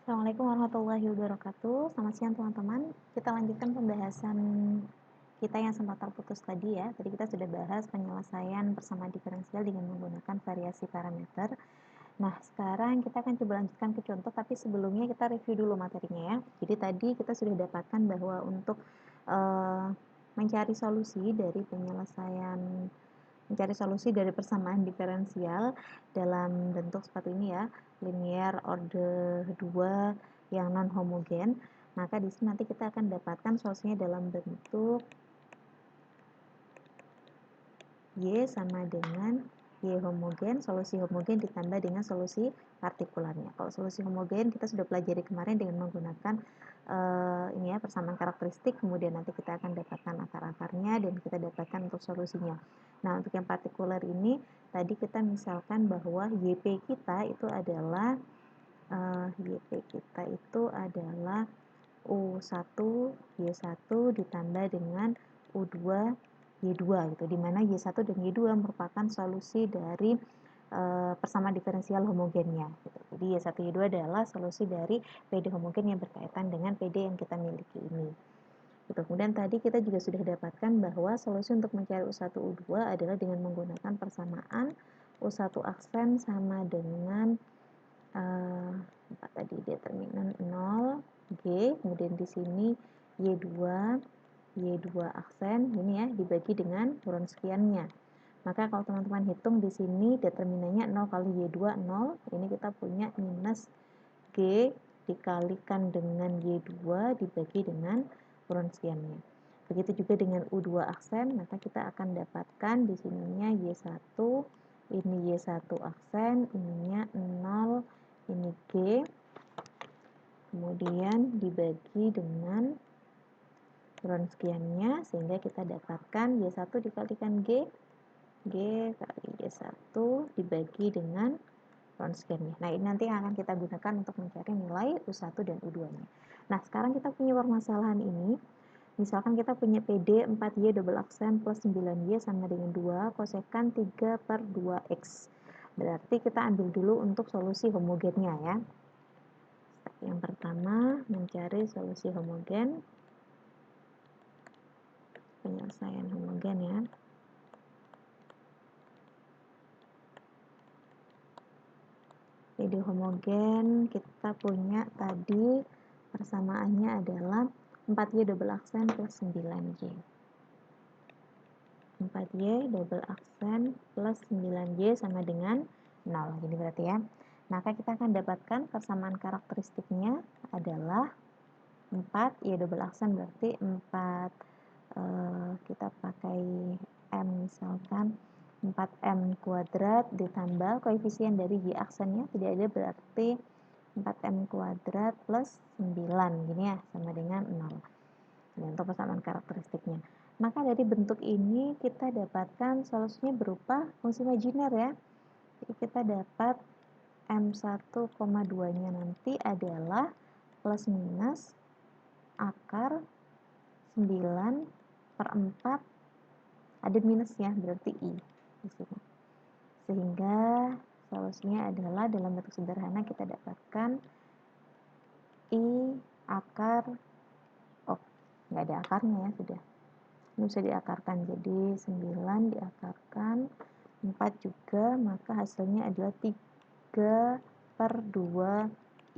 Assalamualaikum warahmatullahi wabarakatuh. Selamat siang teman-teman. Kita lanjutkan pembahasan kita yang sempat terputus tadi ya. Tadi kita sudah bahas penyelesaian persamaan diferensial dengan menggunakan variasi parameter. Nah, sekarang kita akan coba lanjutkan ke contoh, tapi sebelumnya kita review dulu materinya ya. Jadi tadi kita sudah dapatkan bahwa untuk mencari solusi dari persamaan diferensial dalam bentuk seperti ini ya, linear order 2 yang non homogen, maka di sini nanti kita akan dapatkan solusinya dalam bentuk Y sama dengan Y homogen, solusi homogen ditambah dengan solusi partikularnya. Kalau solusi homogen kita sudah pelajari kemarin dengan menggunakan ini ya, persamaan karakteristik, kemudian nanti kita akan dapatkan akar-akarnya dan kita dapatkan untuk solusinya. Nah, untuk yang partikular ini tadi kita misalkan bahwa YP kita itu adalah U1 Y1 ditambah dengan U2 Y2 gitu, di mana Y1 dan Y2 merupakan solusi dari persamaan diferensial homogennya gitu. Jadi Y1 Y2 adalah solusi dari PD homogen yang berkaitan dengan PD yang kita miliki ini. Gitu. Kemudian tadi kita juga sudah dapatkan bahwa solusi untuk mencari U1 U2 adalah dengan menggunakan persamaan U1 aksen sama dengan tadi determinan 0 G, kemudian di sini Y2 aksen ini ya dibagi dengan Wronskiannya. Maka kalau teman-teman hitung di sini determinannya 0 kali Y2 0, ini kita punya minus G dikalikan dengan Y2 dibagi dengan Wronskiannya. Begitu juga dengan U2 aksen, maka kita akan dapatkan di sininya Y1, ini Y1 aksen, ininya 0, ini G, kemudian dibagi dengan Wronskiannya, sehingga kita dapatkan Y1 dikalikan G kali Y1 dibagi dengan Wronskiannya. Nah, ini nanti yang akan kita gunakan untuk mencari nilai U1 dan U2-nya. Nah, sekarang kita punya permasalahan ini. Misalkan kita punya PD 4Y double aksen plus 9Y sama dengan 2 kosekan 3 per 2X. Berarti kita ambil dulu untuk solusi homogennya ya. Yang pertama, mencari solusi homogen. Penyelesaian homogen ya. PD homogen kita punya tadi persamaannya adalah 4Y double aksen plus 9Y. 4Y double aksen plus 9Y sama dengan 0. Gini berarti ya. Maka kita akan dapatkan persamaan karakteristiknya adalah 4Y double aksen berarti 4 kita pakai M misalkan 4M kuadrat ditambah koefisien dari Y aksennya tidak ada, berarti 4M kuadrat plus 9 gini ya, sama dengan 0. Nah, untuk persamaan karakteristiknya, maka dari bentuk ini kita dapatkan solusinya berupa fungsi imajiner ya. Jadi kita dapat M1,2 nya nanti adalah plus minus akar 9 per 4 ada minusnya, berarti I di sini. Sehingga solusinya adalah dalam bentuk sederhana kita dapatkan I akar, nggak ada akarnya ya, sudah. Ini bisa diakarkan, jadi 9 diakarkan 4 juga, maka hasilnya adalah 3 per 2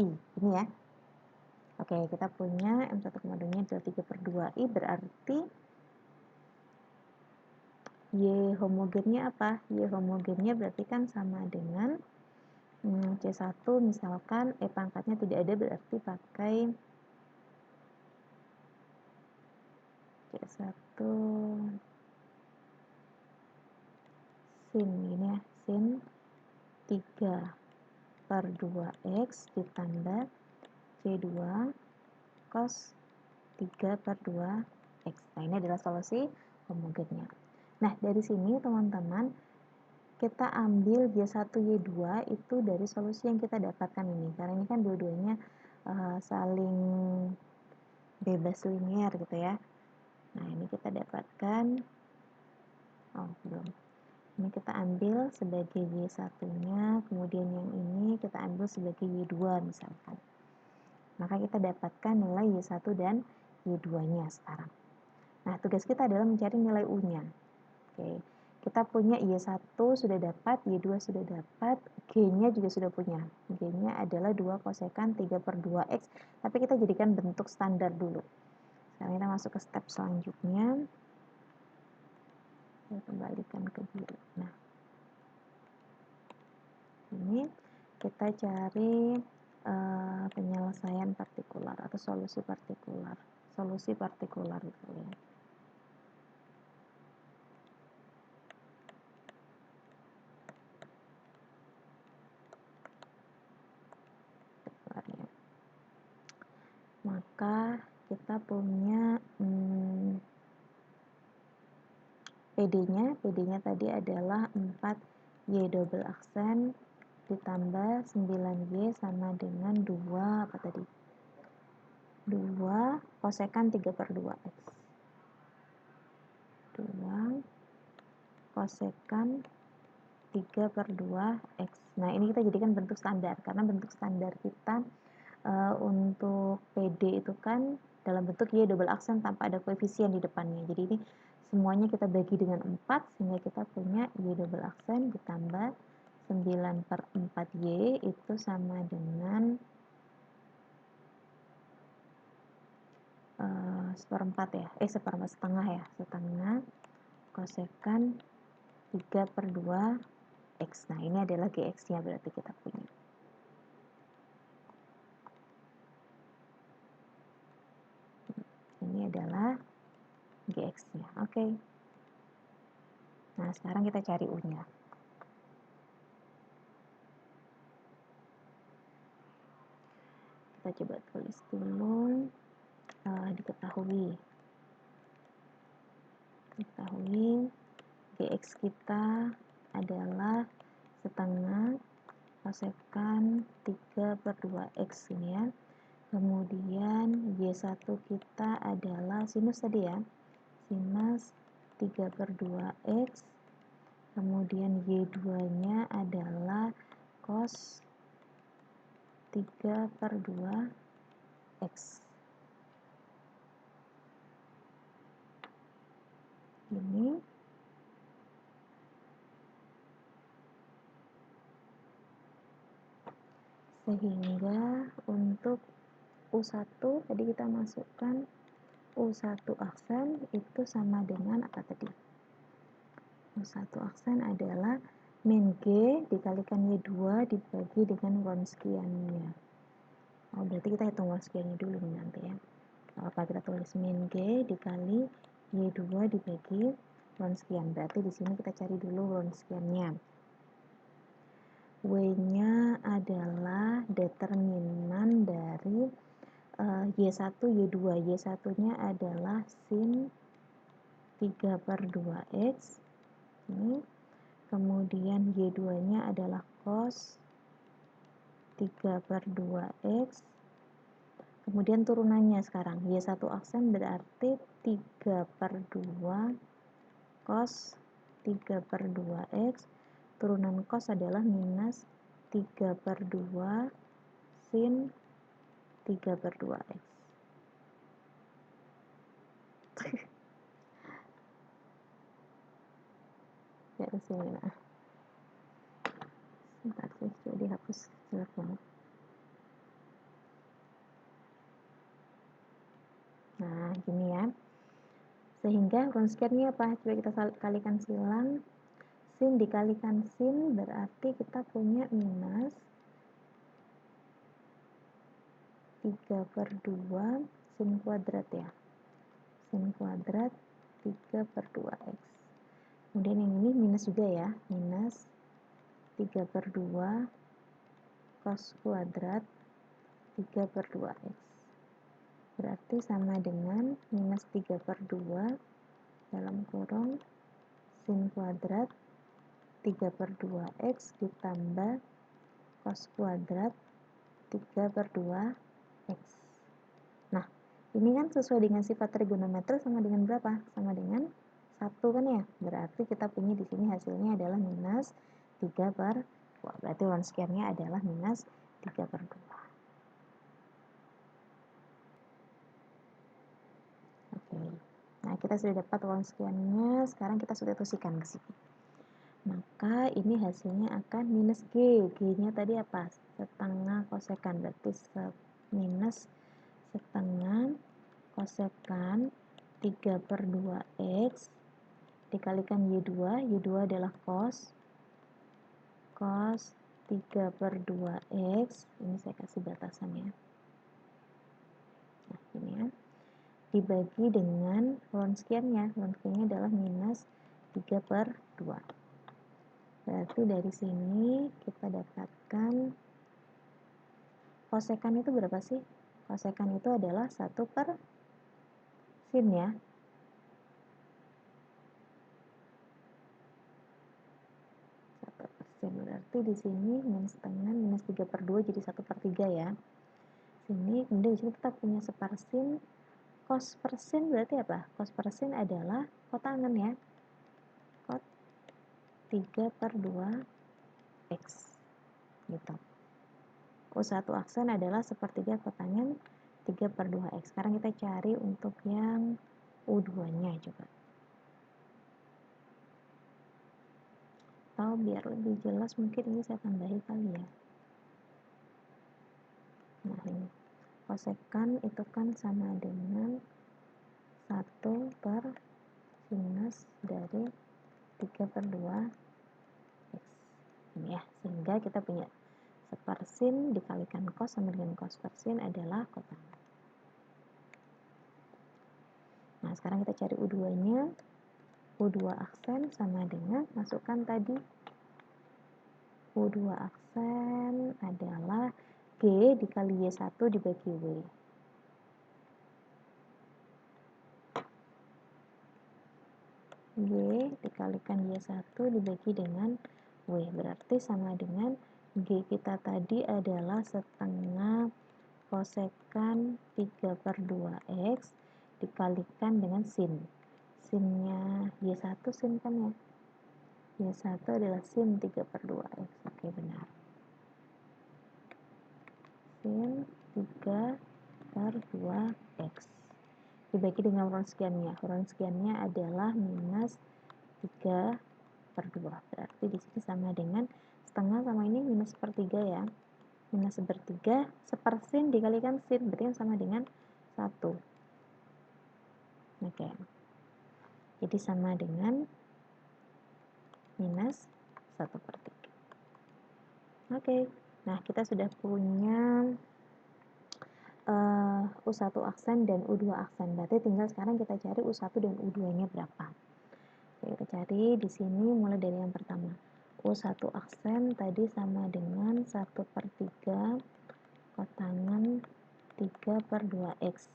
I. Ini ya. Oke, kita punya M1,2 nya adalah 3 per 2 I, berarti Y homogennya apa? Y homogennya berarti kan sama dengan C1 misalkan pangkatnya tidak ada, berarti pakai C1 sin gini ya, sin 3 per 2X ditambah C2 cos 3 per 2X. Nah, ini adalah solusi homogennya. Nah, dari sini teman-teman kita ambil Y1 Y2 itu dari solusi yang kita dapatkan ini, karena ini kan dua-duanya saling bebas linear gitu ya. Nah, ini kita dapatkan belum. Ini kita ambil sebagai Y1 nya, kemudian yang ini kita ambil sebagai Y2 misalkan. Maka kita dapatkan nilai Y1 dan Y2-nya sekarang. Nah, tugas kita adalah mencari nilai U-nya. Oke, kita punya Y1 sudah dapat, Y2 sudah dapat, G-nya juga sudah punya. G-nya adalah 2 kosekan 3/2X, tapi kita jadikan bentuk standar dulu. Sekarang kita masuk ke step selanjutnya. Saya kembalikan ke biru. Nah, ini kita cari penyelesaian partikular atau solusi partikular. Solusi partikular itu ya. Maka kita punya PD-nya tadi adalah 4Y double aksen ditambah 9Y sama dengan 2 apa tadi? 2 kosekan 3/2X. 2 kosekan 3/2X. Nah, ini kita jadikan bentuk standar karena bentuk standar kita untuk PD itu kan dalam bentuk Y double aksen tanpa ada koefisien di depannya. Jadi ini semuanya kita bagi dengan 4 sehingga kita punya Y double aksen ditambah 9/4Y itu sama dengan 1/4 ya, setengah ya, setengah kosekan 3/2X. Nah, ini adalah GX-nya berarti kita punya. Ini adalah GX-nya. Oke. Nah, sekarang kita cari U-nya. Kita coba tulis dulu. Diketahui GX kita adalah setengah kosekan 3/2X ini ya. Kemudian Y1 kita adalah sinus tadi ya, sinus 3/2X. Kemudian Y2-nya adalah cos 3/2X. Ini sehingga untuk U1 tadi kita masukkan U1 aksen itu sama dengan apa tadi? U1 aksen adalah min G dikalikan Y2 dibagi dengan Wronskiannya. Oh, berarti kita hitung Wronskiannya dulu nih nanti ya. Apa kita tulis min G dikali Y2 dibagi Wronskian. Berarti di sini kita cari dulu Wronskiannya. W-nya adalah determinan dari Y1, Y2. Y1-nya adalah sin 3/2X. Ini. Kemudian Y2-nya adalah cos 3/2X. Kemudian turunannya sekarang. Y1 aksen berarti 3/2 cos 3/2X. Turunan cos adalah minus 3/2 sin 3/2X. Ya, sini nah. Sebentar sih, coba dihapus jelek banget. Nah, gini ya. Sehingga Wronskiannya apa? Coba kita kalikan silang. Sin dikalikan sin berarti kita punya minus 3/2 sin kuadrat ya. Sin kuadrat 3/2X. Kemudian yang ini minus juga ya. Minus 3/2 cos kuadrat 3/2X. Berarti sama dengan minus 3/2 dalam kurung sin kuadrat 3/2X ditambah cos kuadrat 3/2X. Nah, ini kan sesuai dengan sifat trigonometri sama dengan berapa? Sama dengan 1 kan ya? Berarti kita punya di sini hasilnya adalah minus 3/2. Berarti Wronskiannya adalah minus 3/2. Nah, kita sudah dapat Wronskiannya, sekarang kita substitusikan ke sini. Maka ini hasilnya akan minus G. G-nya tadi apa? Setengah kosekan, berarti minus setengah kosekan 3/2 X dikalikan Y2. Y2 adalah cos 3/2 X. Ini saya kasih batasannya. Nah, ini ya. Dibagi dengan Wronskiannya. Wronskiannya adalah minus 3/2. Berarti dari sini kita dapatkan kosekan itu berapa sih? Kosekan itu adalah 1/sin ya. Berarti di sini minus setengah minus 3/2 jadi 1/3 ya. Sini kemudian di sini kita punya sepersin. Cos persin berarti apa? Cos persin adalah kotangan ya. Cos 3/2 X gitu. U1 aksen adalah sepertiga kotangan 3/2 X. Sekarang kita cari untuk yang U2 nya coba. Atau biar lebih jelas mungkin ini saya tambahi kali ya. Nah ini kosekan itu kan sama dengan 1 per sinus dari 3/2 X ini ya, sehingga kita punya sepersin dikalikan cos sama dengan cos persin adalah kotangan. Nah sekarang kita cari U2 nya. U2 aksen sama dengan masukkan tadi U2 aksen adalah G dikali Y1 dibagi W. G dikalikan Y1 dibagi dengan W. Berarti sama dengan G kita tadi adalah setengah kosekan 3/2 X dikalikan dengan sin. Sinnya Y1 sin kan ya? Y1 adalah sin 3/2 X. Oke, benar. Sin 3/2 X dibagi dengan Wronskiannya. Wronskiannya adalah minus 3/2. Berarti di sini sama dengan setengah sama ini minus 1/3 ya. Minus 1/3 sepersin dikalikan sin berarti sama dengan 1. Oke. Jadi sama dengan minus 1/3. Oke. Nah, kita sudah punya U1 aksen dan U2 aksen. Berarti tinggal sekarang kita cari U1 dan U2-nya berapa. Oke, kita cari di sini mulai dari yang pertama. U1 aksen tadi sama dengan 1/3 kotangan 3/2X.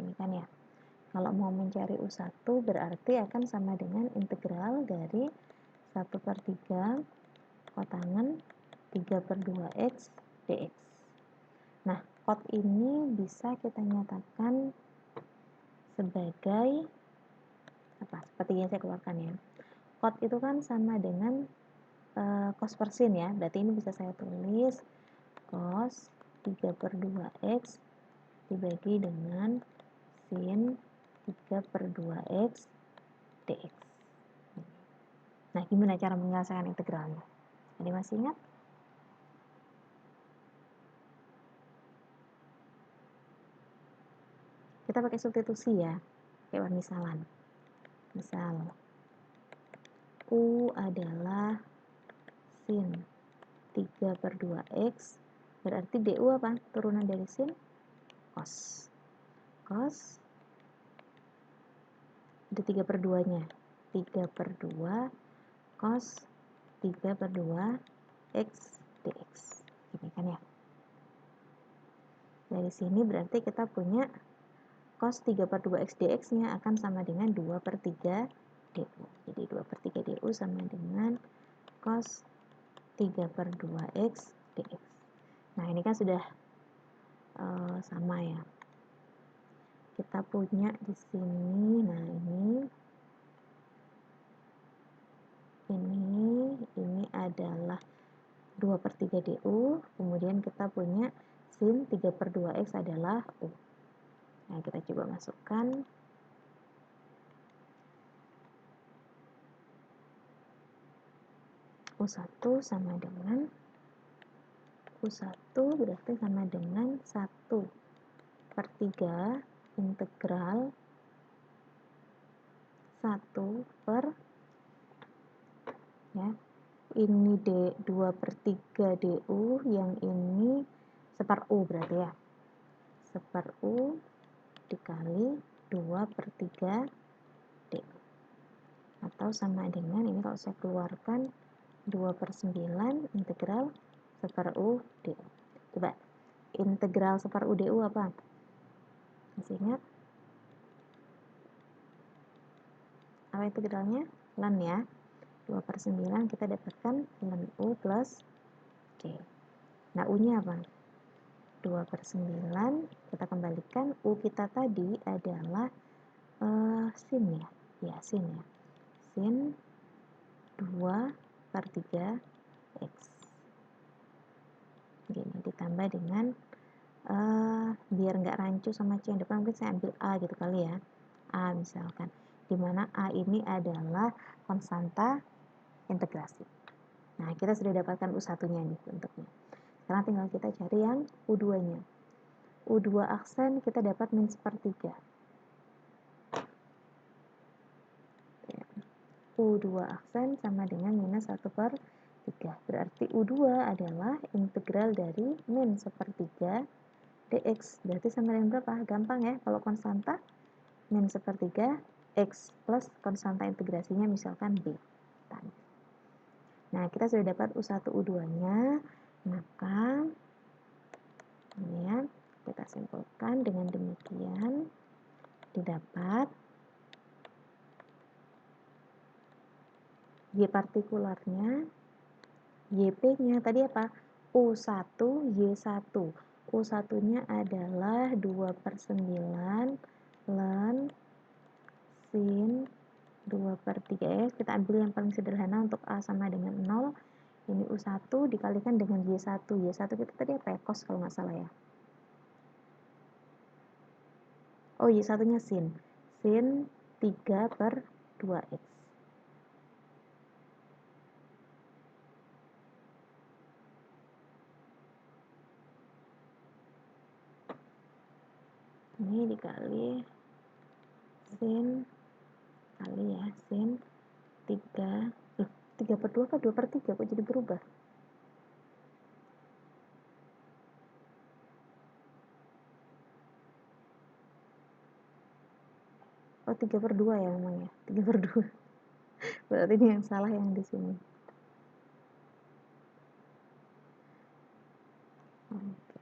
Ini kan ya. Kalau mau mencari U1 berarti akan sama dengan integral dari 1/3 kotangan 3/2X dx. Nah, kot ini bisa kita nyatakan sebagai apa? Seperti yang saya keluarkan ya. Kot itu kan sama dengan cos persin ya. Berarti ini bisa saya tulis cos 3/2X dibagi dengan sin 3/2X dx. Nah, gimana cara menyelesaikan integralnya? Jadi masih ingat? Kita pakai substitusi ya, kayak permisalan. Misal, U adalah sin 3/2X, berarti DU apa? Turunan dari sin cos. Cos, ada 3/2 nya. 3/2 cos 3/2X dx. Ini kan ya. Dari sini berarti kita punya cos 3/2X dx nya akan sama dengan 2/3 du. Jadi 2/3 du sama dengan cos 3/2X dx. Nah, ini kan sudah sama ya. Kita punya di sini, nah ini adalah 2/3 du, kemudian kita punya sin 3/2X adalah U. Nah, kita coba masukkan U1 sama dengan U1 berarti sama dengan 1/3 integral 1 per ya, ini 2/3 du, yang ini 1/u berarti ya, 1/u dikali 2/3 du, atau sama dengan ini kalau saya keluarkan 2/9 integral 1/u du. Coba integral 1/u du apa? Masih ingat? Apa integralnya? Ln ya. 2/9 kita dapatkan ln u plus c. Nah, u-nya apa? 2/9 kita kembalikan, u kita tadi adalah sin ya. Ya, sin ya. Sin 2/3 x. Gini ditambah dengan biar nggak rancu sama c yang depan, mungkin saya ambil a gitu kali ya. A misalkan, dimana a ini adalah konstanta integrasi. Nah, kita sudah dapatkan U1-nya nih bentuknya. Sekarang tinggal kita cari yang U2-nya. U2 aksen kita dapat min 1/3. U2 aksen sama dengan minus 1/3. Berarti U2 adalah integral dari min 1/3 dx. Berarti sama dengan berapa? Gampang ya, kalau konstanta min 1/3 x plus konstanta integrasinya misalkan b. Nah, kita sudah dapat U1 U2-nya, maka ini ya, kita simpulkan dengan demikian didapat Y partikularnya, YP-nya tadi apa? U1 Y1. U1-nya adalah 2/9 ln sin 2/3 x. Kita ambil yang paling sederhana untuk A sama dengan 0. Ini U1 dikalikan dengan Y1. Y1 kita tadi apa ya? Cos kalau nggak salah ya. Oh, Y1-nya sin. Sin 3/2x. Ini dikali sin kali ya, sin 3/2 apa 2/3 kok jadi berubah? Oh, 3/2 ya memang ya, 3/2. Berarti ini yang salah yang di sini. Oke.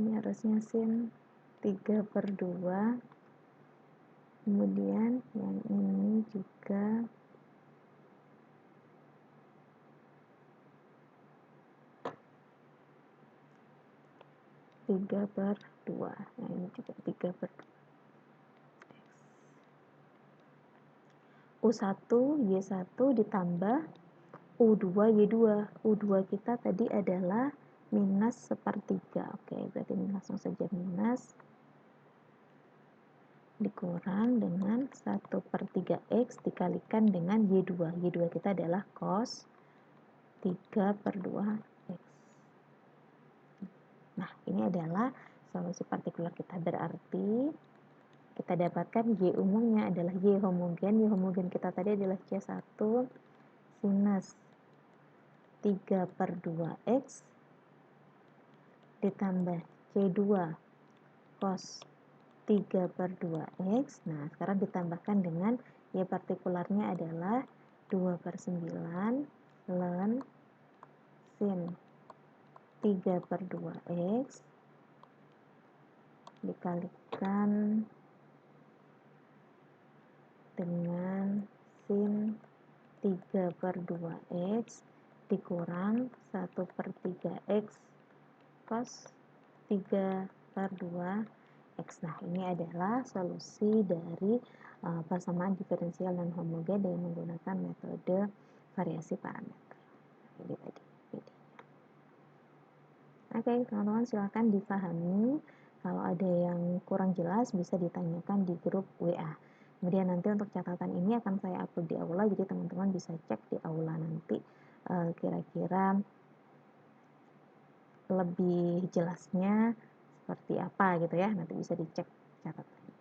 Ini harusnya sin 3/2. Kemudian yang ini juga 3/2. Nah, ini juga 3/2. U1 Y1 ditambah U2 Y2. U2 kita tadi adalah minus 1/3. Oke, berarti ini langsung saja minus dikurang dengan 1/3x dikalikan dengan Y2. Y2 kita adalah cos 3/2x. Nah, ini adalah solusi partikular kita. Berarti kita dapatkan Y umumnya adalah Y homogen. Y homogen kita tadi adalah C1 sinus 3/2x ditambah C2 cos 3/2x. Nah, sekarang ditambahkan dengan Y partikularnya adalah 2/9 ln sin 3/2x dikalikan dengan sin 3/2x dikurang 1/3x cos 3/2x. Nah, ini adalah solusi dari persamaan diferensial dan homogen dengan menggunakan metode variasi parameter. Ini tadi. Oke, teman-teman silakan dipahami. Kalau ada yang kurang jelas bisa ditanyakan di grup WA. Kemudian nanti untuk catatan ini akan saya upload di aula, jadi teman-teman bisa cek di aula nanti kira-kira lebih jelasnya seperti apa gitu ya, nanti bisa dicek catatannya.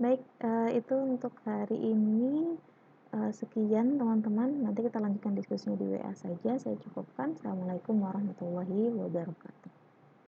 Baik, itu untuk hari ini. Sekian teman-teman, nanti kita lanjutkan diskusinya di WA saja. Saya cukupkan. Assalamualaikum warahmatullahi wabarakatuh.